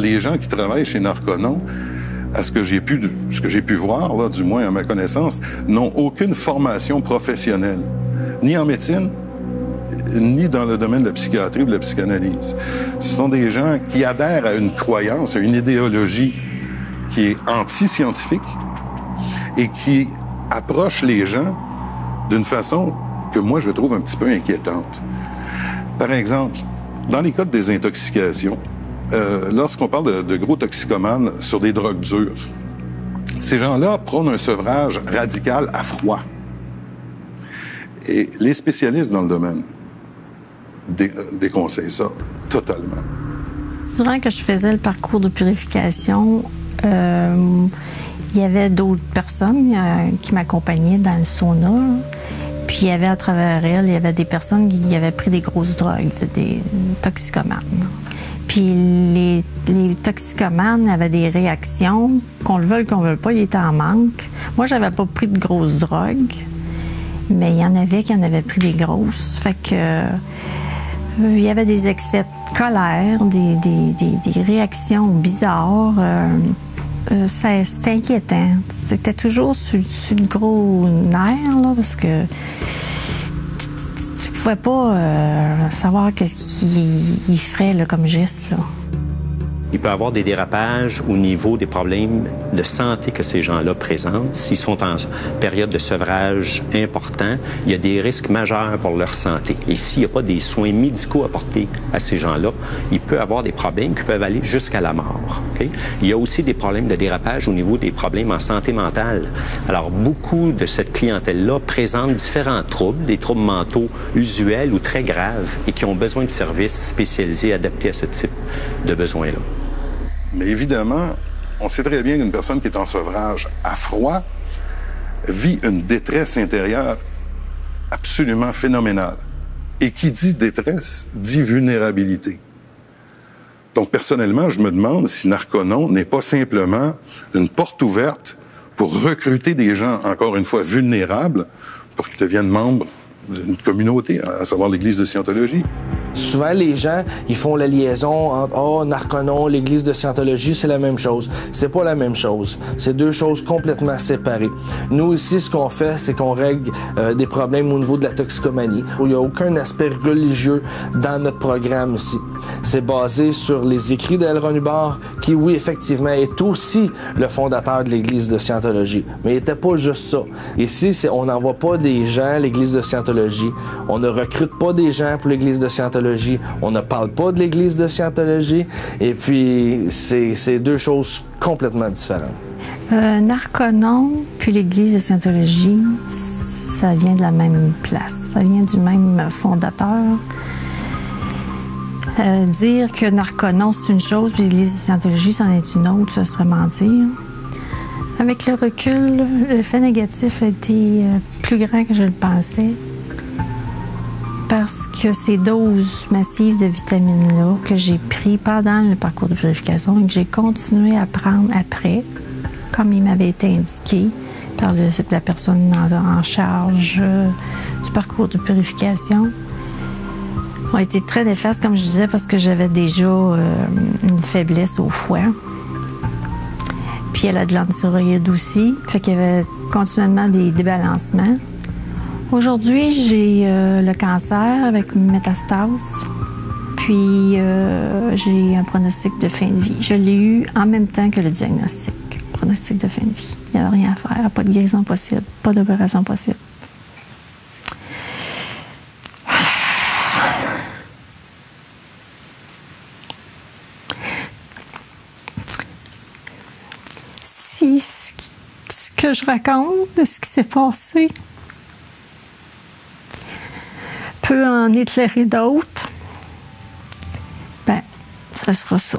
les gens qui travaillent chez Narconon, à ce que j'ai pu voir, là, du moins à ma connaissance, n'ont aucune formation professionnelle, ni en médecine, ni dans le domaine de la psychiatrie ou de la psychanalyse. Ce sont des gens qui adhèrent à une croyance, à une idéologie qui est anti-scientifique et qui approche les gens d'une façon que moi, je trouve un petit peu inquiétante. Par exemple, dans les cas de désintoxication, lorsqu'on parle de gros toxicomanes sur des drogues dures, ces gens-là prônent un sevrage radical à froid. Et les spécialistes dans le domaine déconseillent ça totalement. Durant que je faisais le parcours de purification, il y avait d'autres personnes qui m'accompagnaient dans le sauna. Puis il y avait à travers elles, il y avait des personnes qui avaient pris des grosses drogues, des toxicomanes. Puis les toxicomanes avaient des réactions, qu'on le veuille, qu'on le veuille pas, ils étaient en manque. Moi, j'avais pas pris de grosses drogues, mais il y en avait qui en avaient pris des grosses. Fait que il y avait des excès de colère, des réactions bizarres. C'était inquiétant. C'était toujours sur le gros nerf, là, parce que tu pouvais pas savoir qu'est-ce qu'il ferait là, comme geste, là. Il peut y avoir des dérapages au niveau des problèmes de santé que ces gens-là présentent. S'ils sont en période de sevrage important, il y a des risques majeurs pour leur santé. Et s'il n'y a pas des soins médicaux apportés à ces gens-là, il peut y avoir des problèmes qui peuvent aller jusqu'à la mort. Okay? Il y a aussi des problèmes de dérapage au niveau des problèmes en santé mentale. Alors, beaucoup de cette clientèle-là présente différents troubles, des troubles mentaux usuels ou très graves et qui ont besoin de services spécialisés adaptés à ce type de besoins-là. Mais évidemment, on sait très bien qu'une personne qui est en sevrage à froid vit une détresse intérieure absolument phénoménale. Et qui dit détresse, dit vulnérabilité. Donc, personnellement, je me demande si Narconon n'est pas simplement une porte ouverte pour recruter des gens, encore une fois, vulnérables, pour qu'ils deviennent membres d'une communauté, à savoir l'Église de Scientologie. Souvent, les gens, ils font la liaison entre « Oh, Narconon, l'Église de Scientologie, c'est la même chose ». C'est pas la même chose. C'est deux choses complètement séparées. Nous, ici, ce qu'on fait, c'est qu'on règle des problèmes au niveau de la toxicomanie. Il n'y a aucun aspect religieux dans notre programme ici. C'est basé sur les écrits d'L. Ron Hubbard, qui, oui, effectivement, est aussi le fondateur de l'Église de Scientologie. Mais il n'était pas juste ça. Ici, on n'envoie pas des gens à l'Église de Scientologie. On ne recrute pas des gens pour l'Église de Scientologie. On ne parle pas de l'Église de Scientologie. Et puis, c'est deux choses complètement différentes. Narconon puis l'Église de Scientologie, ça vient de la même place. Ça vient du même fondateur. Dire que Narconon, c'est une chose, puis l'Église de Scientologie, c'en est une autre, ce serait mentir. Avec le recul, l'effet négatif a été plus grand que je le pensais. Parce que ces doses massives de vitamines-là que j'ai pris pendant le parcours de purification et que j'ai continué à prendre après, comme il m'avait été indiqué par la personne en charge du parcours de purification, ont été très néfastes, comme je disais, parce que j'avais déjà une faiblesse au foie. Puis elle a de l'antithyroïde aussi, fait qu'il y avait continuellement des débalancements. Aujourd'hui, j'ai le cancer avec métastase, puis j'ai un pronostic de fin de vie. Je l'ai eu en même temps que le diagnostic, pronostic de fin de vie. Il n'y avait rien à faire, pas de guérison possible, pas d'opération possible. Si ce que je raconte de ce qui s'est passé peut en éclairer d'autres, ben, ça sera ça.